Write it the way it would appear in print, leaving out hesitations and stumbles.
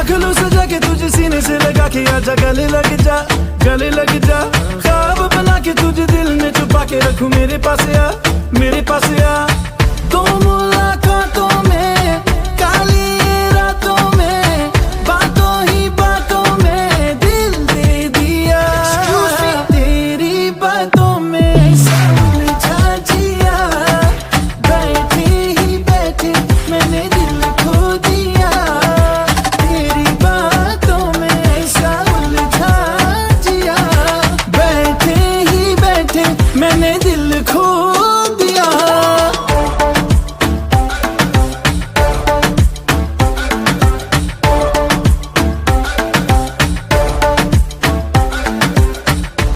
रख लूं सजा के तुझे सीने से लगा के, आजा गले लग जा, गले लग जा। ख्वाब बना के तुझे दिल में छुपा के रखूं, मेरे पास आ, मेरे पास आ। तो मुलाकातों में